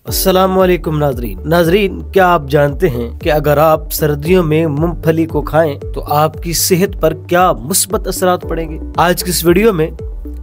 अस्सलामुअलैकुम नाजरीन, क्या आप जानते हैं कि अगर आप सर्दियों में मूंगफली को खाएं तो आपकी सेहत पर क्या मुस्बत असरात पड़ेंगे। आज की इस वीडियो में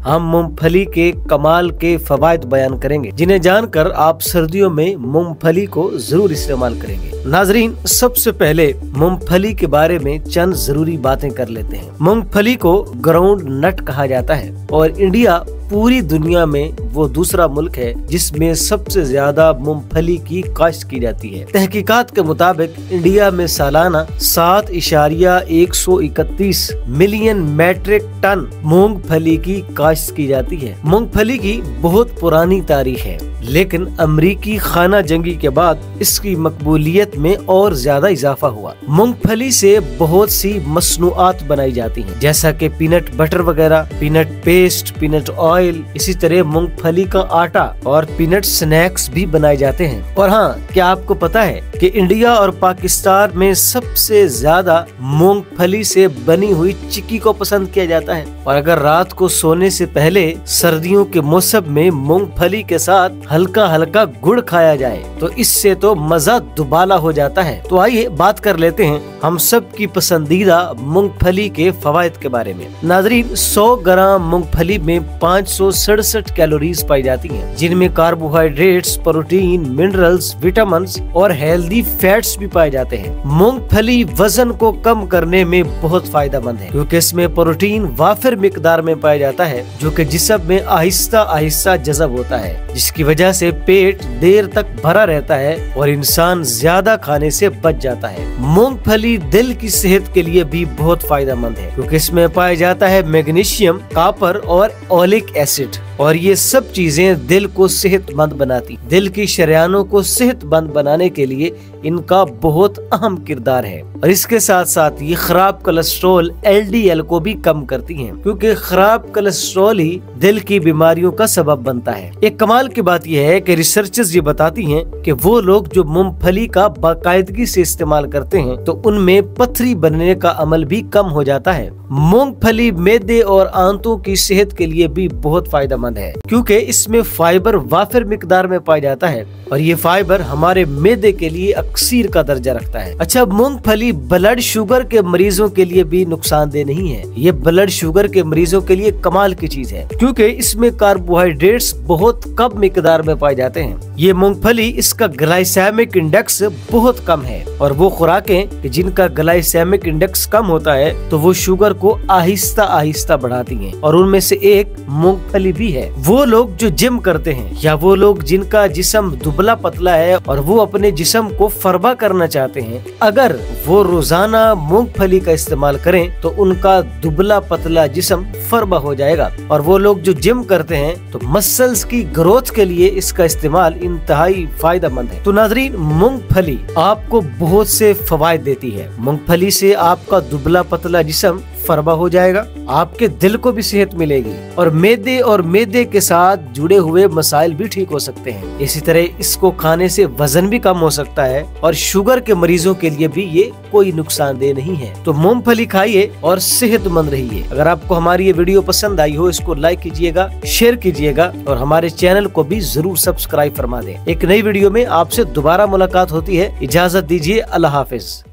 हम मूंगफली के कमाल के फवायद बयान करेंगे, जिन्हें जानकर आप सर्दियों में मूंगफली को जरूर इस्तेमाल करेंगे। नाजरीन, सबसे पहले मूंगफली के बारे में चंद जरूरी बातें कर लेते हैं। मूंगफली को ग्राउंड नट कहा जाता है और इंडिया पूरी दुनिया में वो दूसरा मुल्क है जिसमें सबसे ज्यादा मूंगफली की काश्त की जाती है। तहकीकात के मुताबिक इंडिया में सालाना 7.131 मिलियन मैट्रिक टन मूंगफली की काश्त की जाती है। मूंगफली की बहुत पुरानी तारीख है, लेकिन अमरीकी खाना जंगी के बाद इसकी मकबूलियत में और ज्यादा इजाफा हुआ। मूंगफली से बहुत सी मसनूआत बनाई जाती हैं, जैसा कि पीनट बटर वगैरह, पीनट पेस्ट, पीनट ऑयल, इसी तरह मूंगफली का आटा और पीनट स्नैक्स भी बनाए जाते हैं। और हाँ, क्या आपको पता है कि इंडिया और पाकिस्तान में सबसे ज्यादा मूंगफली से बनी हुई चिक्की को पसंद किया जाता है। और अगर रात को सोने से पहले सर्दियों के मौसम में मूंगफली के साथ हल्का हल्का गुड़ खाया जाए तो इससे तो मजा दुबाला हो जाता है। तो आइए बात कर लेते हैं हम सब की पसंदीदा मूंगफली के फवायद के बारे में। नाजरीन, 100 ग्राम मूंगफली में 567 कैलोरीज पाई जाती हैं, जिनमें कार्बोहाइड्रेट्स, प्रोटीन, मिनरल्स, विटामिन और हेल्दी फैट्स भी पाए जाते हैं। मूंगफली वजन को कम करने में बहुत फायदेमंद है, क्योंकि इसमें प्रोटीन वाफिर मिकदार में पाया जाता है, जो कि जिस्म में आहिस्ता आहिस्ता जज़ब होता है, जिसकी वजह से पेट देर तक भरा रहता है और इंसान ज्यादा खाने से बच जाता है। मूंगफली दिल की सेहत के लिए भी बहुत फायदेमंद है, क्योंकि इसमें पाया जाता है मैग्नीशियम, कॉपर और ओलिक एसिड, और ये सब चीजें दिल को सेहतमंद बनाती। दिल की शरियानों को सेहतमंद बनाने के लिए इनका बहुत अहम किरदार है। और इसके साथ साथ ये खराब कोलेस्ट्रॉल LDL को भी कम करती हैं, क्योंकि खराब कोलेस्ट्रॉल ही दिल की बीमारियों का सबब बनता है। एक कमाल की बात यह है कि रिसर्चर्स ये बताती हैं कि वो लोग जो मूंगफली का बाकायदगी से इस्तेमाल करते हैं तो उनमें पथरी बनने का अमल भी कम हो जाता है। मूंगफली मैदे और आंतों की सेहत के लिए भी बहुत फायदेमंद है, क्योंकि इसमें फाइबर वाफिर मिकदार में पाया जाता है और ये फाइबर हमारे मैदे के लिए अक्सीर का दर्जा रखता है। अच्छा, मूंगफली ब्लड शुगर के मरीजों के लिए भी नुकसानदेह नहीं है। ये ब्लड शुगर के मरीजों के लिए कमाल की चीज है, क्योंकि इसमें कार्बोहाइड्रेट्स बहुत कम मिकदार में पाए जाते हैं। ये मूंगफली, इसका ग्लाइसेमिक इंडेक्स बहुत कम है, और वो खुराकें जिनका ग्लाइसेमिक इंडेक्स कम होता है तो वो शुगर को आहिस्ता आहिस्ता बढ़ाती हैं, और उनमें से एक मूंगफली भी है। वो लोग जो जिम करते हैं या वो लोग जिनका जिस्म दुबला पतला है और वो अपने जिस्म को फरबा करना चाहते हैं, अगर वो रोजाना मूंगफली का इस्तेमाल करें तो उनका दुबला पतला जिस्म फरबा हो जाएगा। और वो लोग जो जिम करते हैं तो मसल्स की ग्रोथ के लिए इसका इस्तेमाल इंतहाई फायदेमंद है। तो नाजरीन, मूंगफली आपको बहुत से फवायद देती है। मूंगफली से आपका दुबला पतला जिस्म फरबा हो जाएगा, आपके दिल को भी सेहत मिलेगी, और मैदे के साथ जुड़े हुए मसाइल भी ठीक हो सकते हैं। इसी तरह इसको खाने से वजन भी कम हो सकता है, और शुगर के मरीजों के लिए भी ये कोई नुकसानदेह नहीं है। तो मूंगफली खाइए और सेहतमंद रहिए। अगर आपको हमारी ये वीडियो पसंद आई हो, इसको लाइक कीजिएगा, शेयर कीजिएगा, और हमारे चैनल को भी जरूर सब्सक्राइब फरमा दें। एक नई वीडियो में आपसे दोबारा मुलाकात होती है। इजाजत दीजिए, अल्लाह हाफिज।